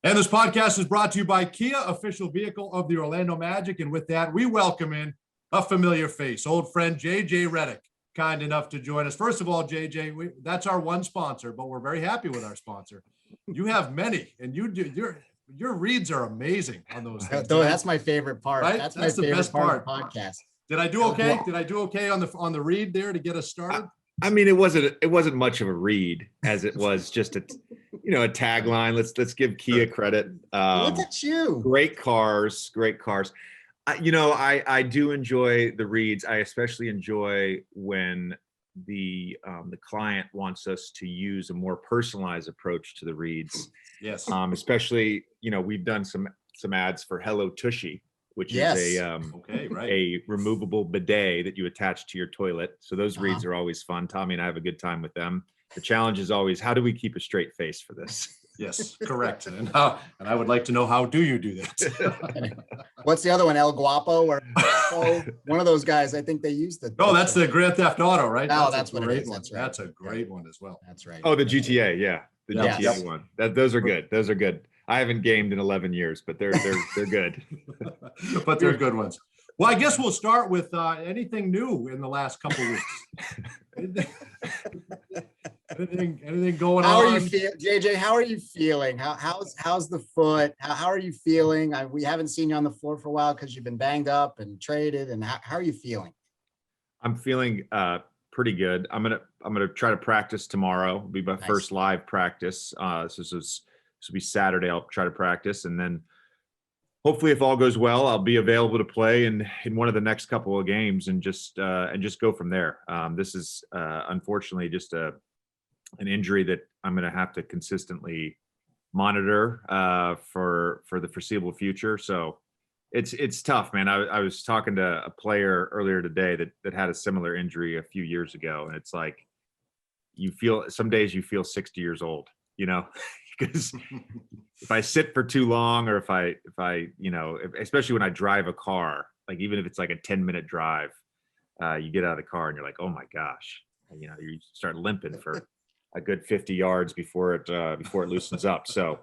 And this podcast is brought to you by Kia, official vehicle of the Orlando Magic. And with that, we welcome in a familiar face, old friend JJ Redick, kind enough to join us. First of all, JJ, that's our one sponsor, but we're very happy with our sponsor. You have many, and your reads are amazing on those things. That's my favorite part. Right? That's my favorite best part of the podcast. Did I do okay? Did I do okay on the read there to get us started? I mean, it wasn't much of a read as it was just a tagline. Let's give Kia credit. Look at you. Great cars. I do enjoy the reads. I especially enjoy when the client wants us to use a more personalized approach to the reads. Yes. Especially, we've done some ads for Hello Tushy, which is a removable bidet that you attach to your toilet. So those reads are always fun. Tommy and I have a good time with them. The challenge is always, how do we keep a straight face for this? Yes, correct. And I would like to know, how do you do that? What's the other one? El Guapo or one of those guys? I think they used it. No, that's the Grand Theft Auto, right? No, that's what it is. That's right. That's a great one as well. That's right. Oh, the GTA, yeah. The GTA one. Those are good. Those are good. I haven't gamed in 11 years, but they're good. But they're good ones. Well, I guess we'll start with anything new in the last couple of weeks. anything going on? How are you feeling, JJ? How are you feeling? How's the foot? How are you feeling? We haven't seen you on the floor for a while because you've been banged up and traded. And how are you feeling? I'm feeling pretty good. I'm gonna try to practice tomorrow. It'll be my first live practice. This will be Saturday. I'll try to practice, and then hopefully, if all goes well, I'll be available to play in one of the next couple of games and just go from there. This is unfortunately just an injury that I'm going to have to consistently monitor for the foreseeable future. So it's tough, man. I was talking to a player earlier today that had a similar injury a few years ago, and it's like some days you feel 60 years old, because if I sit for too long, or if I especially when I drive a car, like even if it's like a 10-minute drive, you get out of the car and you're like, oh my gosh, you start limping for a good 50 yards before it loosens up. So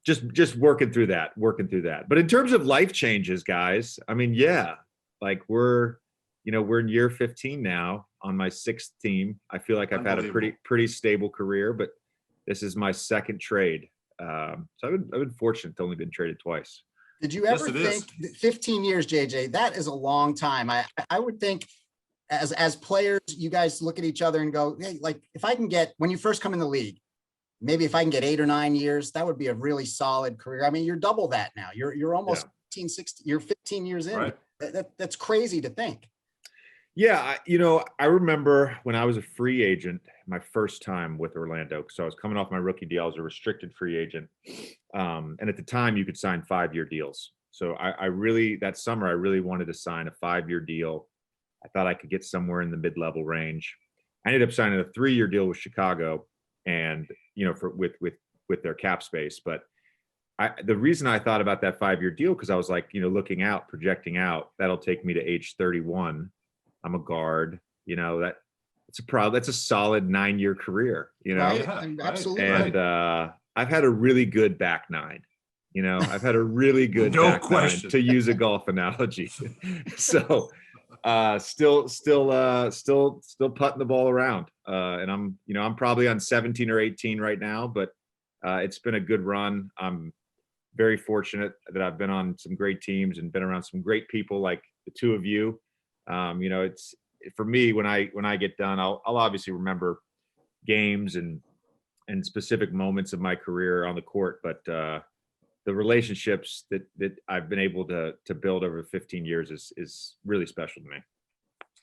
just working through that. But in terms of life changes, guys, I mean, yeah, like we're in year 15 now on my 6th team. I feel like I've had a pretty stable career, but this is my second trade. So I've been fortunate to only been traded twice. Did you ever think 15 years, JJ, that is a long time. I would think as players, you guys look at each other and go, hey, like if I can get, when you first come in the league, maybe if I can get 8 or 9 years, that would be a really solid career. I mean, you're double that now. You're almost 15, 16, you're 15 years in. Right. That's crazy to think. Yeah, I remember when I was a free agent, my first time with Orlando, so I was coming off my rookie deal. I was a restricted free agent. And at the time you could sign 5-year deals. So that summer, I really wanted to sign a 5-year deal. I thought I could get somewhere in the mid-level range. I ended up signing a 3-year deal with Chicago and, with their cap space. But the reason I thought about that 5-year deal, because I was like, looking out, projecting out, that'll take me to age 31. I'm a guard, that's a solid 9-year career, Right, absolutely. And I've had a really good back nine, I've had a really good back nine, to use a golf analogy. So still putting the ball around. And I'm probably on 17 or 18 right now, but it's been a good run. I'm very fortunate that I've been on some great teams and been around some great people like the two of you. It's for me, when I get done, I'll obviously remember games and specific moments of my career on the court, but the relationships that I've been able to build over 15 years is really special to me.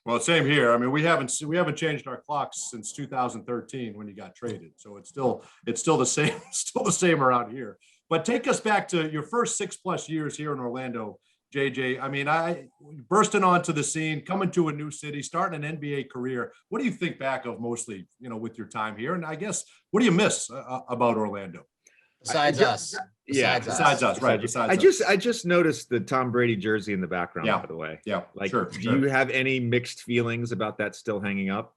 Well, same here. I mean, we haven't changed our clocks since 2013 when you got traded. So it's still the same, still the same around here. But take us back to your first 6+ years here in Orlando, JJ. I mean, bursting onto the scene, coming to a new city, starting an NBA career. What do you think back of mostly, with your time here? And I guess, what do you miss about Orlando? Besides us. I just noticed the Tom Brady jersey in the background, by the way. Yeah. Do you have any mixed feelings about that still hanging up?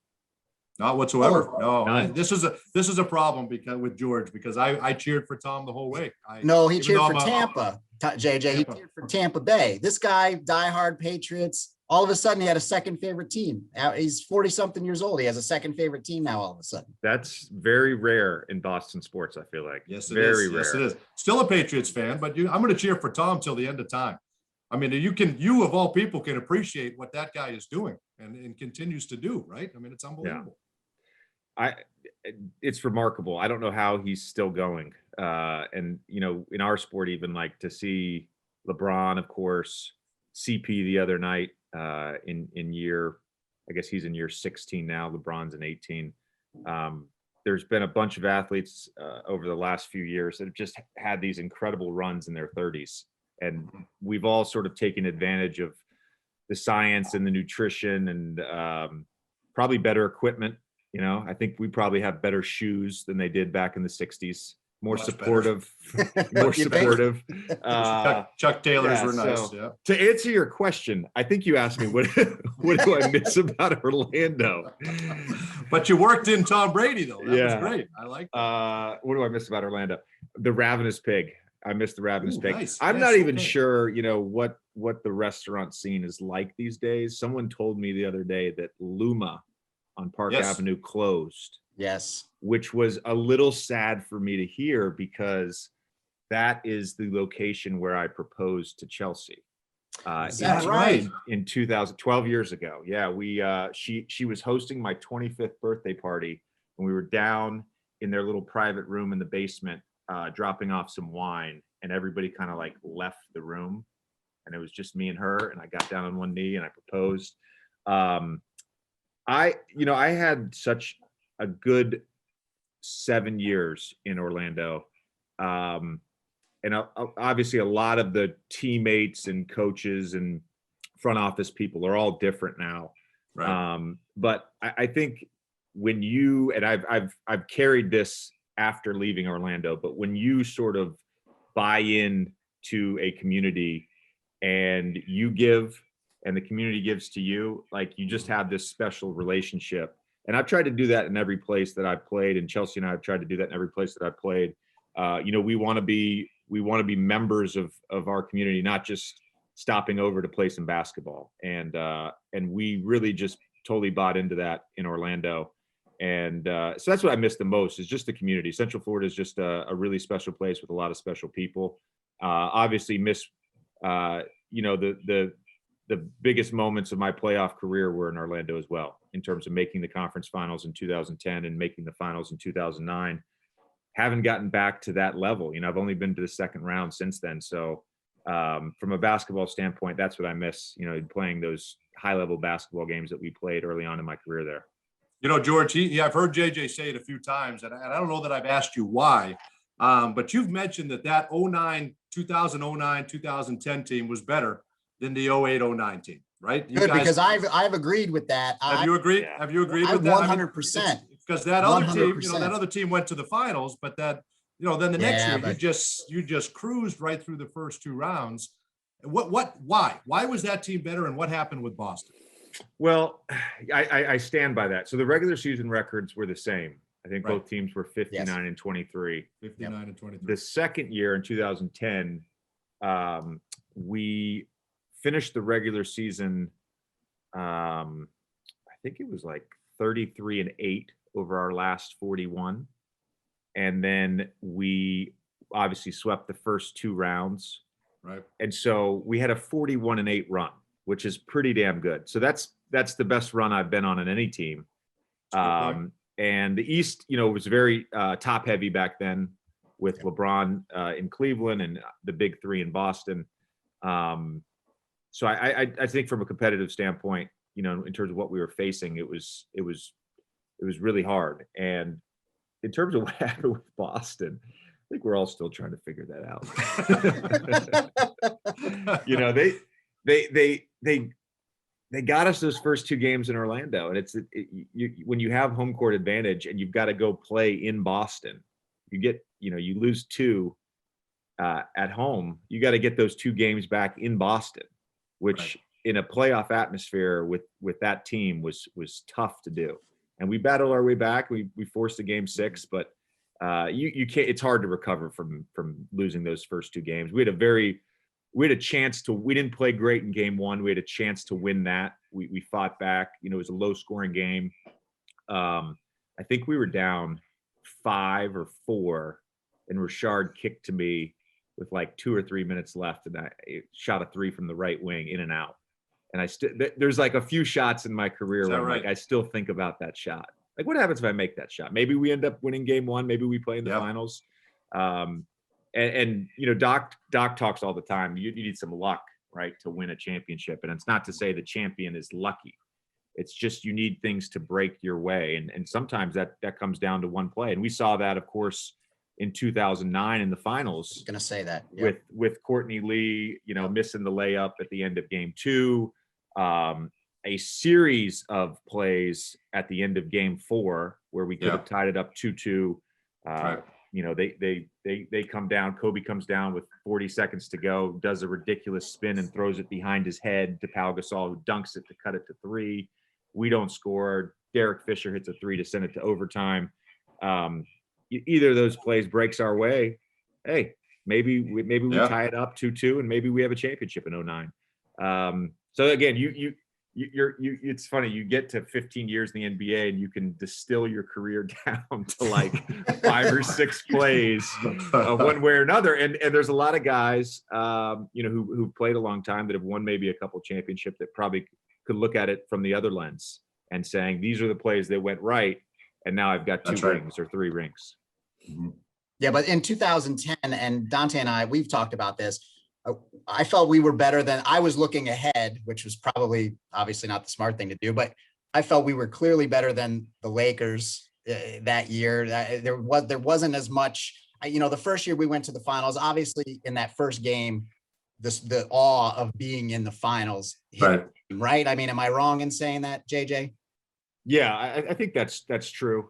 Not whatsoever. No, None. this is a problem because with George, because I cheered for Tom the whole way. No, he even cheered though for I'm Tampa, JJ. He Tampa. cheered for Tampa Bay. This guy, diehard Patriots. All of a sudden, he had a second favorite team. Now he's 40-something years old. He has a second favorite team now. All of a sudden, That's very rare in Boston sports. I feel like Yes, it very is. rare. Yes, it is. Still a Patriots fan, but I'm going to cheer for Tom till the end of time. I mean, you of all people can appreciate what that guy is doing and continues to do, right? I mean, it's unbelievable. It's remarkable. I don't know how he's still going. And in our sport, even like to see LeBron, of course, CP the other night, in year, I guess he's in year 16 now. LeBron's in 18. There's been a bunch of athletes over the last few years that have just had these incredible runs in their 30s. And we've all sort of taken advantage of the science and the nutrition and probably better equipment. I think we probably have better shoes than they did back in the 60s. More Much supportive, more supportive. Chuck Taylors yeah, were nice. so Yeah. To answer your question, I think you asked me what do I miss about Orlando? But you worked in Tom Brady though. That was Yeah. great. I like that. What do I miss about Orlando? The Ravenous Pig. I miss the Ravenous Ooh, Pig. nice. I'm Yes, not even okay. sure, what the restaurant scene is like these days. Someone told me the other day that Luma on Park Yes. Avenue closed, yes. which was a little sad for me to hear because that is the location where I proposed to Chelsea. Is that right? In 2012 years ago. Yeah, she was hosting my 25th birthday party, and we were down in their little private room in the basement, dropping off some wine, and everybody kind of like left the room, and it was just me and her, and I got down on one knee and I proposed. I had such a good 7 years in Orlando. And obviously a lot of the teammates and coaches and front office people are all different now. Right. But I think when you, and I've carried this after leaving Orlando, but when you sort of buy in to a community and you give and the community gives to you, like you just have this special relationship. And I've tried to do that in every place that I've played, and Chelsea and I have tried to do that in every place that I've played. We want to be members of our community, not just stopping over to play some basketball. And we really just totally bought into that in Orlando. And so that's what I miss the most is just the community. Central Florida is just a really special place with a lot of special people. Obviously miss, the biggest moments of my playoff career were in Orlando as well, in terms of making the conference finals in 2010 and making the finals in 2009. Haven't gotten back to that level. I've only been to the second round since then. So from a basketball standpoint, that's what I miss, playing those high level basketball games that we played early on in my career there. George, I've heard JJ say it a few times, and I don't know that I've asked you why, but you've mentioned that 2009, 2010 team was better than the 08-09 team, right? You Good, guys, because I've agreed with that. have you agreed? Yeah. Have you agreed I with that? 100%. Because that other team, 100%. that other team went to the finals, but then the next Yeah, year but- you just cruised right through the first two rounds. Why was that team better, and what happened with Boston? Well, I stand by that. So the regular season records were the same. I think Right. both teams were 59 Yes. and 23. 59 and 23. The second year in 2010, we finished the regular season. I think it was like 33 and 8 over our last 41. And then we obviously swept the first two rounds. Right. And so we had a 41 and 8 run, which is pretty damn good. So that's the best run I've been on in any team. That's a good point. And the East, was very top heavy back then with LeBron in Cleveland and the big three in Boston. So I think from a competitive standpoint, in terms of what we were facing, it was really hard. And in terms of what happened with Boston, I think we're all still trying to figure that out. They got us those first two games in Orlando, and when you have home court advantage and you've got to go play in Boston, you lose two at home. You got to get those two games back in Boston, which Right. in a playoff atmosphere with that team was tough to do. and we battled our way back. We forced a game 6, but you can't. It's hard to recover from losing those first 2 games. We had a chance to. We didn't play great in game 1. We had a chance to win that. We fought back. You know, it was a low scoring game. I think we were down 5 or 4, and Richard kicked to me with like 2 or 3 minutes left, and I shot a 3 from the right wing in and out. And there's like a few shots in my career where right? like I still think about that shot. Like, what happens if I make that shot? Maybe we end up winning game 1. Maybe we play in the finals. And you know, Doc talks all the time. You need some luck, right, to win a championship. And it's not to say the champion is lucky. It's just you need things to break your way. And sometimes that comes down to one play. And we saw that, of course, in 2009 in the finals. I was going to say that. With Courtney Lee, you know, missing the layup at the end of game 2. A series of plays at the end of game 4 where we could have tied it up 2-2. Right. You know, they come down. Kobe comes down with 40 seconds to go, does a ridiculous spin and throws it behind his head to Pau Gasol, who dunks it to cut it to 3. We don't score. Derek Fisher hits a 3 to send it to overtime. Either of those plays breaks our way. Hey, maybe we tie it up 2-2, and maybe we have a championship in 2009. So again, you're it's funny, you get to 15 years in the NBA and you can distill your career down to like 5 or 6 plays one way or another. And there's a lot of guys, you know, who played a long time that have won maybe a couple championships that probably could look at it from the other lens and saying, these are the plays that went right. And now I've got 2 rings or 3 rings. Yeah. But in 2010, and Dante and I, we've talked about this. I felt we were better than I was looking ahead, which was probably obviously not the smart thing to do, but I felt we were clearly better than the Lakers that year. There wasn't as much, you know, the first year we went to the finals, obviously in that first game, the awe of being in the finals. Right. I mean, am I wrong in saying that, JJ? Yeah, I think that's true.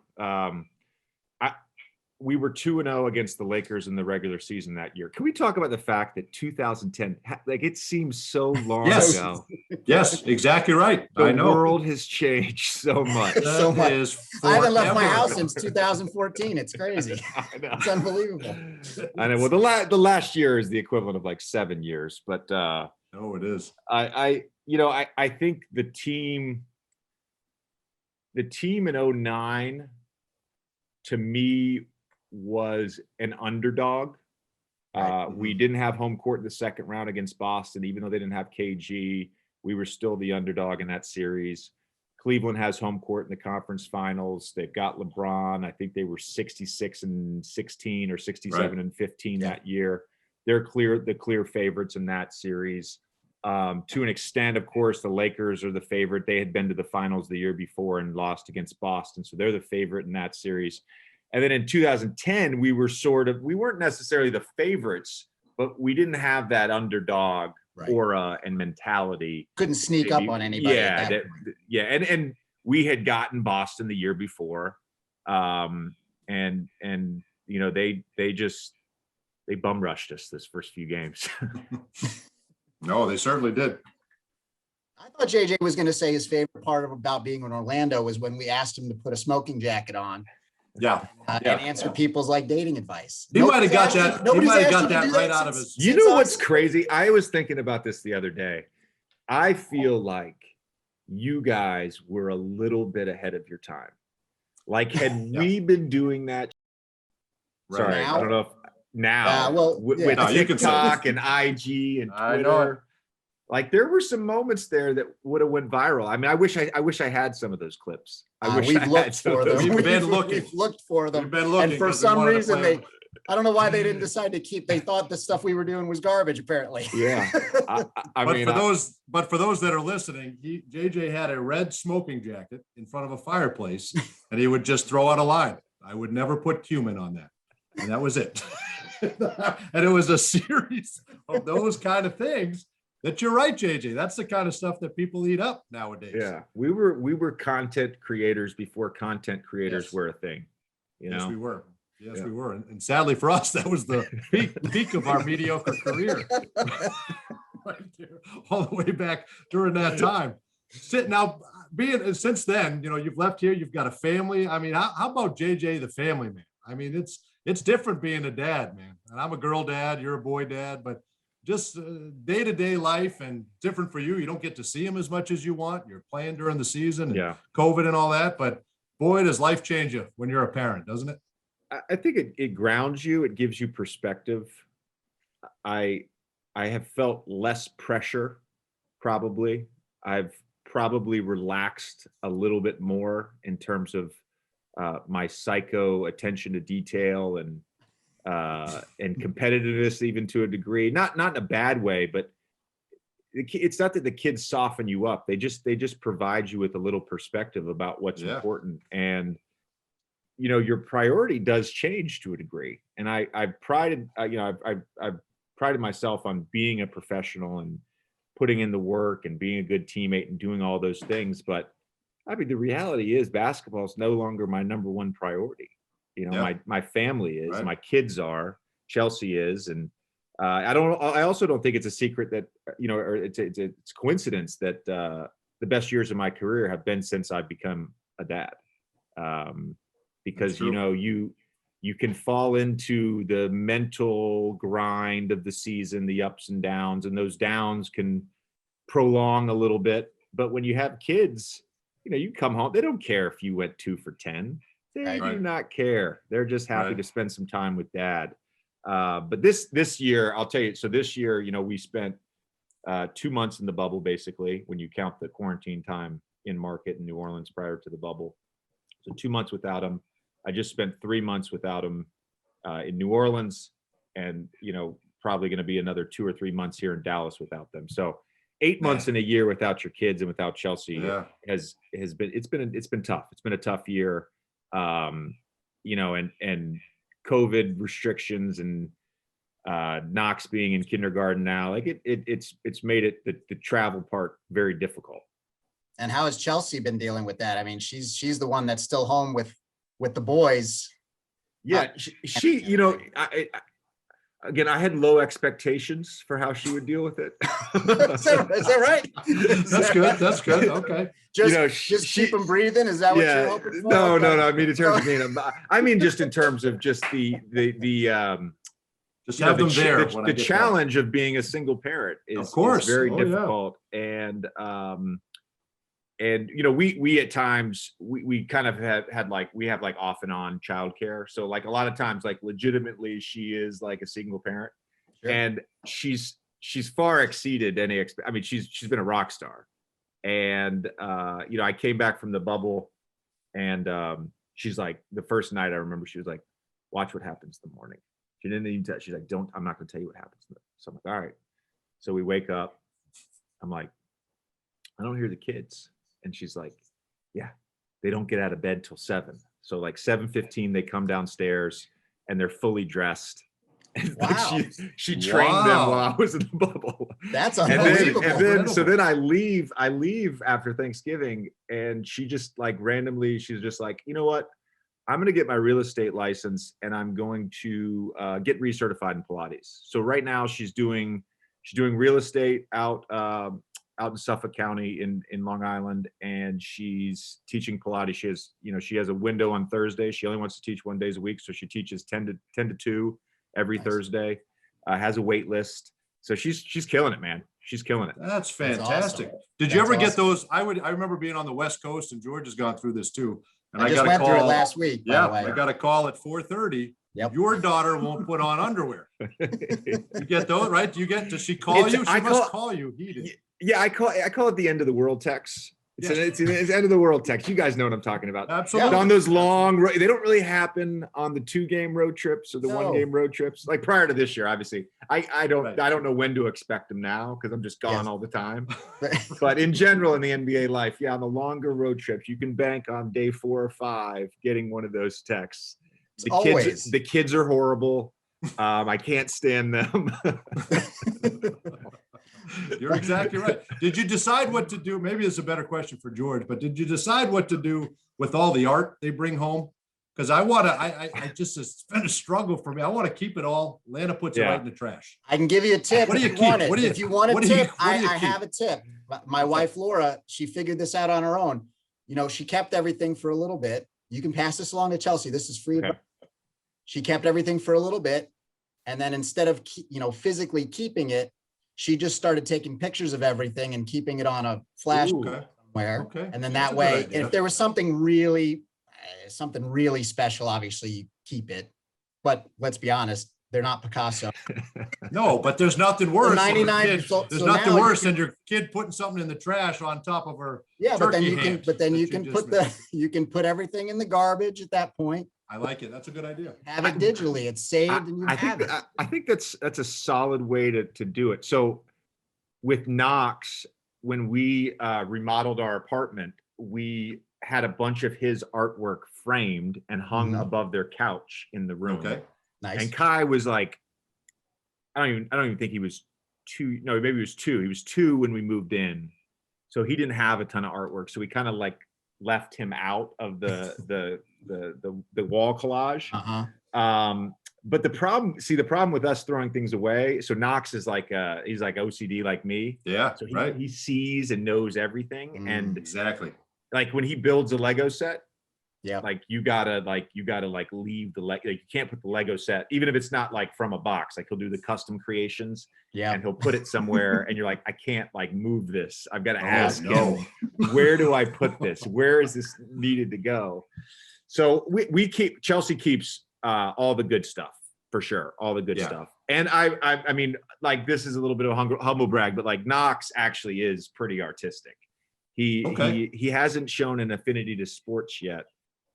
We were 2-0 against the Lakers in the regular season that year. Can we talk about the fact that 2010, like, it seems so long ago? Yes, exactly right. The world has changed so much. So much. I haven't left my house since 2014. It's crazy. I know. It's unbelievable. I know. Well, the last year is the equivalent of like 7 years, but no, it is. I think the team in 2009 to me was an underdog. We didn't have home court in the second round against Boston, even though they didn't have KG. We were still the underdog in that series. Cleveland has home court in the conference finals. They've got LeBron. I think they were 66-16 or 67-15 that year. They're the clear favorites in that series. To an extent, of course, the Lakers are the favorite. They had been to the finals the year before and lost against Boston, so they're the favorite in that series. And then in 2010, we weren't necessarily the favorites, but we didn't have that underdog aura and mentality. Couldn't sneak up on anybody. And we had gotten Boston the year before. And you know, they bum rushed us this first few games. No, they certainly did. I thought JJ was going to say his favorite part about being in Orlando was when we asked him to put a smoking jacket on. And answer people's like dating advice. He might have got that. He might have got that right out of his. You know what's crazy? I was thinking about this the other day. I feel like you guys were a little bit ahead of your time. Like, had we been doing that? Sorry, now? I don't know if now with TikTok and IG and Twitter. Like, there were some moments there that would have went viral. I mean, I wish I had some of those clips. We've looked for them. We've been looking. We've looked for them. We've been looking. And for some reason, I don't know why they didn't decide to keep. They thought the stuff we were doing was garbage, apparently. Yeah. But for those that are listening, JJ had a red smoking jacket in front of a fireplace, and he would just throw out a line. I would never put cumin on that. And that was it. And it was a series of those kind of things. That you're right, JJ. That's the kind of stuff that people eat up nowadays. Yeah, we were content creators before content creators were a thing. Yes, we were. Yes, we were. And sadly for us, that was the peak of our mediocre career. Right there, all the way back during that time. Now, being since then, you've left here, you've got a family. I mean, how about JJ, the family man? I mean, it's different being a dad, man. And I'm a girl dad, you're a boy dad, but just day-to-day life and different for you. You don't get to see him as much as you want. You're playing during the season and Yeah. COVID and all that, but boy, does life change you when you're a parent, doesn't it? I think it grounds you. It gives you perspective. I have felt less pressure, probably. I've probably relaxed a little bit more in terms of my psycho attention to detail and competitiveness, even to a degree. Not in a bad way, but it's not that the kids soften you up. They just provide you with a little perspective about what's important. And your priority does change to a degree. And I've prided myself on being a professional and putting in the work and being a good teammate and doing all those things. But I mean, the reality is basketball is no longer my number one priority. My family is, right. My kids are, Chelsea is. And I also don't think it's a secret that, or it's coincidence that the best years of my career have been since I've become a dad. Because, you can fall into the mental grind of the season, the ups and downs, and those downs can prolong a little bit. But when you have kids, you come home, they don't care if you went 2 for 10. They do not care. They're just happy to spend some time with dad. But this year, I'll tell you, so this year, we spent 2 months in the bubble, basically, when you count the quarantine time in market in New Orleans prior to the bubble. So 2 months without him. I just spent 3 months without him in New Orleans, and probably going to be another 2 or 3 months here in Dallas without them. So 8 months in a year without your kids and without Chelsea has been tough. It's been a tough year, and COVID restrictions and Knox being in kindergarten now, like it's made it the travel part very difficult. And how has Chelsea been dealing with that? I mean, she's the one that's still home with the boys. Yeah, she I had low expectations for how she would deal with it. Is that right? That's good. Okay. Just keep them breathing. Is that what you're hoping for? No. I mean, in terms of just in terms of just the just have them there. The challenge of being a single parent is very difficult. And we at times we kind of had we have off and on childcare. So a lot of times legitimately she is a single parent, and she's far exceeded any I mean, she's been a rock star. And I came back from the bubble, and she's the first night I remember she was like, "Watch what happens in the morning." She didn't even tell. She's like, I'm not gonna tell you what happens. So I'm like, all right. So we wake up. I'm like, I don't hear the kids. And she's like, yeah, they don't get out of bed till 7. So 7:15, they come downstairs and they're fully dressed. And wow. She trained them while I was in the bubble. That's unbelievable. So then I leave after Thanksgiving, and she just randomly, she's just like, you know what? I'm going to get my real estate license, and I'm going to get recertified in Pilates. So right now she's doing real estate out in Suffolk County in Long Island, and she's teaching Pilates. She has a window on Thursday. She only wants to teach 1 day a week, so she teaches 10 to 2 every Thursday. Has a wait list, so she's killing it, man. She's killing it. That's fantastic. Awesome. Did you ever get those? I remember being on the West Coast, and George has gone through this too. And I just went through it last week. Yeah, I got a call at 4:30. Yep. Your daughter won't put on underwear. You get those, right? Does she call you? She must call you heated. Yeah, I call it the end of the world text. It's end of the world text. You guys know what I'm talking about. Absolutely. On those long, they don't really happen on the 2-game road trips or the 1-game road trips. Prior to this year, obviously, I don't know when to expect them now because I'm just gone all the time. But in general, in the NBA life, on the longer road trips, you can bank on day 4 or 5 getting one of those texts. The kids are horrible. I can't stand them. You're exactly right. Did you decide what to do? Maybe it's a better question for George, but did you decide what to do with all the art they bring home? Because I just, it's been a struggle for me. I want to keep it all. Lana puts it Yeah. right in the trash. I can give you a tip. What do if you you want keep? it. What do you- If you want a what do you- tip, what do you I have a keep? tip. My wife, Laura, she figured this out on her own. You know, she kept everything for a little bit. You can pass this along to Chelsea. This is free. Okay. She kept everything for a little bit. And then instead of, physically keeping it, she just started taking pictures of everything and keeping it on a flash Ooh. Okay. somewhere. Okay. And then That's that a good way, idea. if there was something really special, obviously you keep it. But let's be honest, they're not Picasso. No, but there's nothing worse. than your 99 kid- so- There's so nothing now you worse can- than your kid putting something in the trash on top of her. Yeah, but then turkey you can, hand but then that you you can just put made. you can put everything in the garbage at that point. I like it. That's a good idea. Have it digitally. It's saved and you I have think it. I think that's a solid way to do it. So with Knox, when we remodeled our apartment, we had a bunch of his artwork framed and hung Mhm. above their couch in the room. Okay. Nice. And Kai was like, I don't even think he was two. No, maybe he was two. He was two when we moved in, so he didn't have a ton of artwork. So we kind of like left him out of the wall collage. But the problem with us throwing things away. So Knox is like he's like OCD like me. Yeah. So Right. he sees and knows everything. And Exactly. like when he builds a Lego set, Yeah. like you gotta leave the Lego. Like, you can't put the Lego set, even if it's not like from a box. Like he'll do the custom creations Yeah. and he'll put it somewhere, and you're like, I can't like move this. I've got to ask no. him, where do I put this? Where is this needed to go? So Chelsea keeps all the good stuff for sure, all the good Yeah. stuff. And I mean, like, this is a little bit of a humble brag, but like Knox actually is pretty artistic. Okay. He hasn't shown an affinity to sports yet.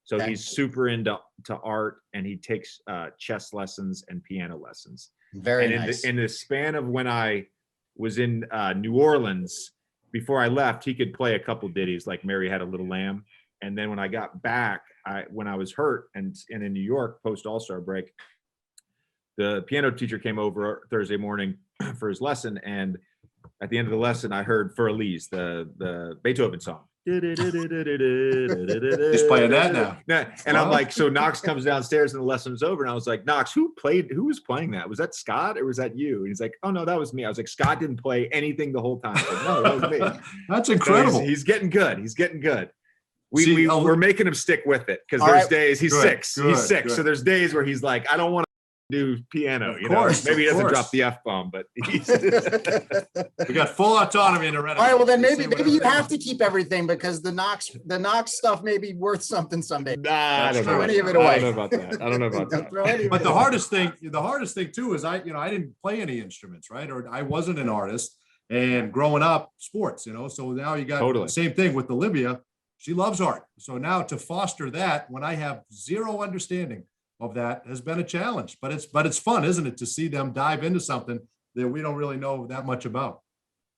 So Okay. he's super into art, and he takes chess lessons and piano lessons. Very And nice. in the span of when I was in New Orleans, before I left, he could play a couple ditties like Mary Had a Little Lamb. And then when I got back, when I was hurt and in New York post All-Star break, the piano teacher came over Thursday morning for his lesson. And at the end of the lesson, I heard For Elise, the Beethoven song. He's playing that now. Yeah, and I'm Wow. like, so Knox comes downstairs and the lesson's over, and I was like, Knox, who was playing that? Was that Scott or was that you? And he's like, oh no, that was me. I was like, Scott didn't play anything the whole time. I said, no, that was me. That's So incredible. he's getting good. He's getting good. See, We're making him stick with it, because All there's right. days he's Good, 6. good, He's 6. So good. there's days where he's like, I don't want to do piano. Of You course, know, maybe he of doesn't drop course. the F-bomb, but he's We got full autonomy in the Redick. All right, well then Say maybe whatever you they have want. to keep everything, because the Knox stuff may be worth something someday. Nah, I That's don't true. know. Any of it I away. don't know about that. I don't know about Don't that. throw any of But it the away. hardest thing too is I didn't play any instruments, right? Or I wasn't an artist, and growing up, sports, so now you got Totally. the same thing with Olivia. She loves art. So now to foster that when I have zero understanding of that has been a challenge, but it's fun, isn't it? To see them dive into something that we don't really know that much about.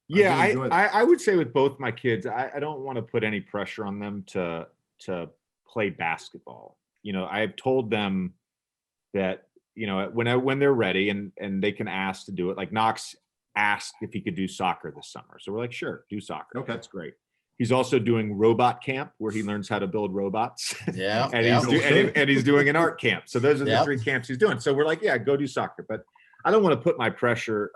Yeah, really enjoy it. I would say with both my kids, I don't want to put any pressure on them to play basketball. I've told them that, when they're ready and they can ask to do it. Like Knox asked if he could do soccer this summer. So we're like, sure, do soccer. Okay. That's great. He's also doing robot camp, where he learns how to build robots. Yeah. and yeah. he's doing an art camp. So those are the Yep. 3 camps he's doing. So we're like, yeah, go do soccer. But I don't want to put any pressure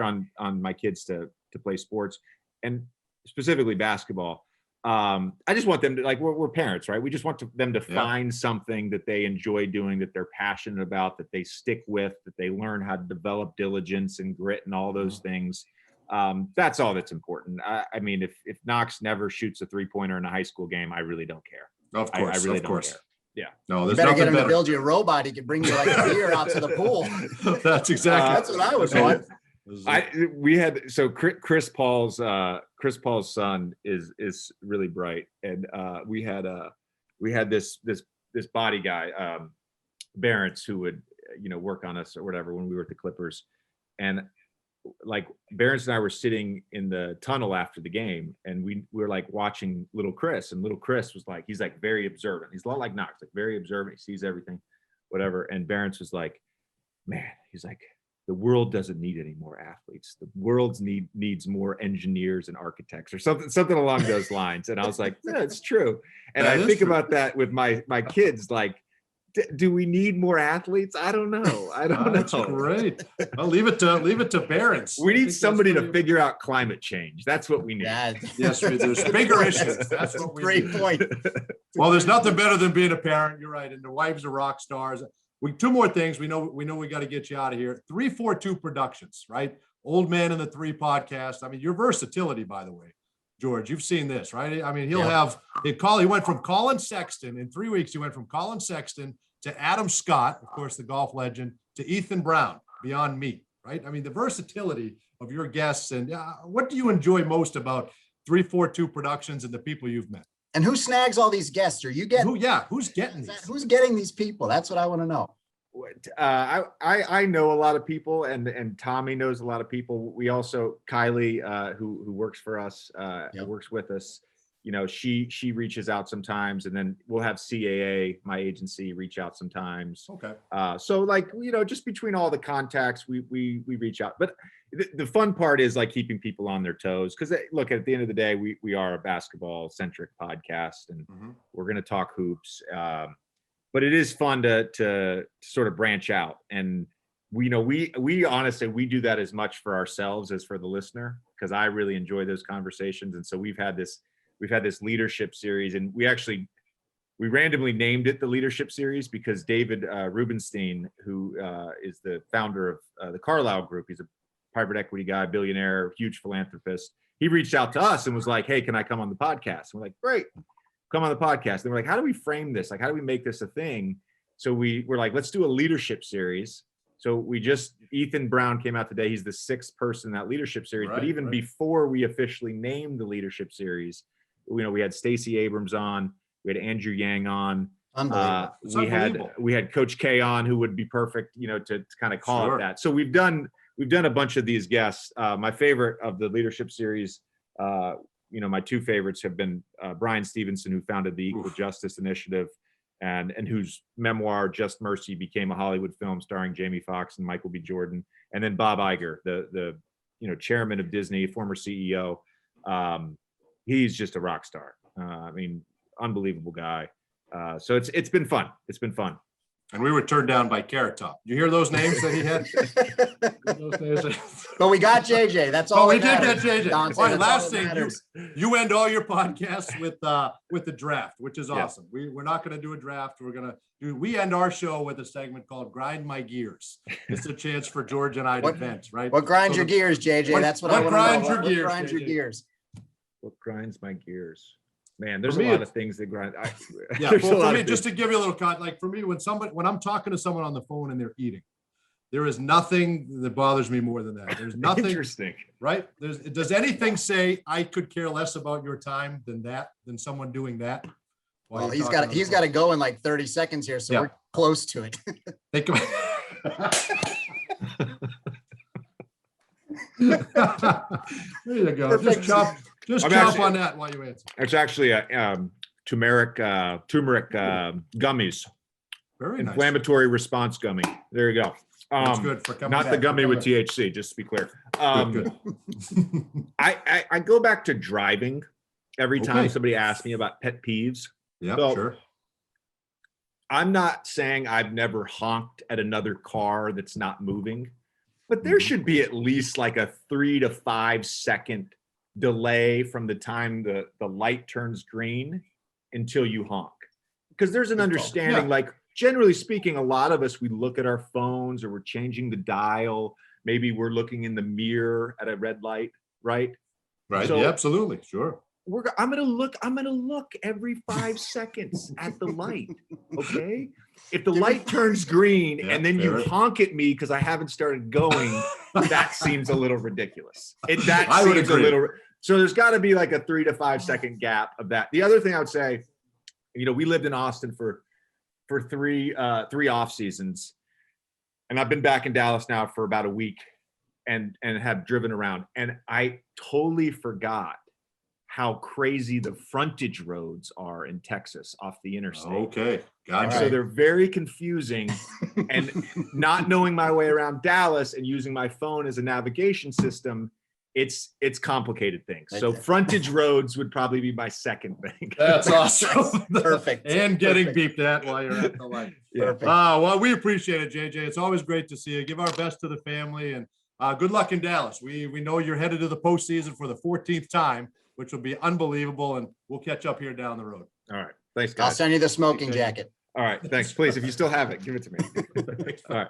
on my kids to play sports, and specifically basketball. I just want them to, like, we're parents, right? We just want them to Yeah. find something that they enjoy doing, that they're passionate about, that they stick with, that they learn how to develop diligence and grit and all those things. That's all that's important. I mean, if Knox never shoots a 3-pointer in a high school game, I really don't care. Of course, I really of don't course. care. Yeah. No, You there's better get nothing him to better. build you a robot. He can bring you like a beer out to the pool. That's exactly. That's what I was Okay. on. We had Chris Paul's son is really bright, and we had this body guy, Barents, who would work on us or whatever when we were at the Clippers, and like Barents and I were sitting in the tunnel after the game, and we were like watching little Chris, and little Chris was like, he's like very observant. He's a lot like Knox, like very observant. He sees everything, whatever. And Barents was like, man, he's like, the world doesn't need any more athletes. The world needs more engineers and architects, or something along those lines. And I was like, yeah, it's true. And That I is think true. about that with my kids. Like, do we need more athletes? I don't know. I don't know. That's great. Well, leave it to Barons. We need somebody to figure out climate change. That's what we need. Yeah. Yes, there's bigger issues. That's what we Great need. point. Well, there's nothing better than being a parent. You're right. And the wives are rock stars. Two more things. We know we got to get you out of here. 342 Productions, right? Old Man in the Three podcast. I mean, your versatility, by the way, George, you've seen this, right? I mean, he went from Colin Sexton in 3 weeks. He went from Colin Sexton to Adam Scott, of course, the golf legend, to Ethan Brown, Beyond Meat, right? I mean, the versatility of your guests. And what do you enjoy most about 342 Productions and the people you've met? And who snags all these guests? Are you getting? Who's getting these? Who's getting these people? That's what I want to know. I know a lot of people, and Tommy knows a lot of people. We also Kylie, who works for us, works with us. You know, she reaches out sometimes, and then we'll have CAA, my agency, reach out sometimes. Okay. So like, you know, just between all the contacts, we reach out. But the fun part is like keeping people on their toes, because look, at the end of the day, we are a basketball centric podcast, and we're going to talk hoops. But it is fun to sort of branch out, and we honestly, we do that as much for ourselves as for the listener, because I really enjoy those conversations. And so we've had this leadership series, and we randomly named it the leadership series because David Rubenstein, who is the founder of the Carlyle Group, he's a private equity guy, billionaire, huge philanthropist. He reached out to us and was like, "Hey, can I come on the podcast?" And we're like, "Great, come on the podcast." And we're like, "How do we frame this? Like, how do we make this a thing?" So we're like, "Let's do a leadership series." So Ethan Brown came out today. He's the 6th person in that leadership series. But even before we officially named the leadership series, we had Stacey Abrams on, we had Andrew Yang on. Unbelievable. We had Coach K on, who would be perfect, to kind of call it that. So we've done a bunch of these guests. My favorite of the leadership series, my 2 favorites have been Brian Stevenson, who founded the Equal Justice Initiative, and whose memoir Just Mercy became a Hollywood film starring Jamie Foxx and Michael B. Jordan, and then Bob Iger, the chairman of Disney, former CEO. He's just a rock star. I mean, unbelievable guy. So it's been fun. It's been fun. And we were turned down by Carrot Top. You hear those names that he had? But we got JJ. That's all. We did get JJ. Dante, all right, last thing, you end all your podcasts with the draft, which is awesome. We're not going to do a draft. We end our show with a segment called Grind My Gears. It's a chance for George and I to vent, right? What grinds your gears, JJ? That's what I want to know. What grinds your gears? What grinds my gears? Man, there's a lot of things that grind. For me, just to give you a little like for me, when I'm talking to someone on the phone and they're eating, there is nothing that bothers me more than that. There's nothing interesting, right? Does anything say I could care less about your time than someone doing that? Well, he's got to go in like 30 seconds here, so we're close to it. There you go. Perfect. Just chop on that while you answer. It's actually a turmeric gummies. Very nice. Inflammatory response gummy. There you go. That's good for coming not back. the gummy with THC, just to be clear. Good. I go back to driving every time somebody asks me about pet peeves. Yeah, So, sure. I'm not saying I've never honked at another car that's not moving, but there should be at least like a 3 to 5 second delay from the time the light turns green until you honk. Because there's an understanding, like generally speaking, a lot of us, we look at our phones or we're changing the dial. Maybe we're looking in the mirror at a red light, right? Right. So, yeah, absolutely. Sure. I'm gonna look every 5 seconds at the light. Okay. If the light turns green and then you honk at me because I haven't started going, that seems a little ridiculous. I would agree. So there's got to be like a 3 to 5 second gap of that. The other thing I would say, we lived in Austin for three off seasons, and I've been back in Dallas now for about a week, and have driven around, and I totally forgot how crazy the frontage roads are in Texas off the interstate. Okay, got it. it. So they're very confusing, and not knowing my way around Dallas and using my phone as a navigation system, it's complicated things. Right So there. frontage roads would probably be my second thing. That's awesome. Perfect. And getting Perfect. beeped at while you're at the light. Yeah. Perfect. Well, we appreciate it, JJ. It's always great to see you. Give our best to the family, and good luck in Dallas. We know you're headed to the postseason for the 14th time, which will be unbelievable, and we'll catch up here down the road. All right. Thanks, I'll guys. send you the smoking jacket. All right. Thanks. Please, if you still have it, give it to me. All right.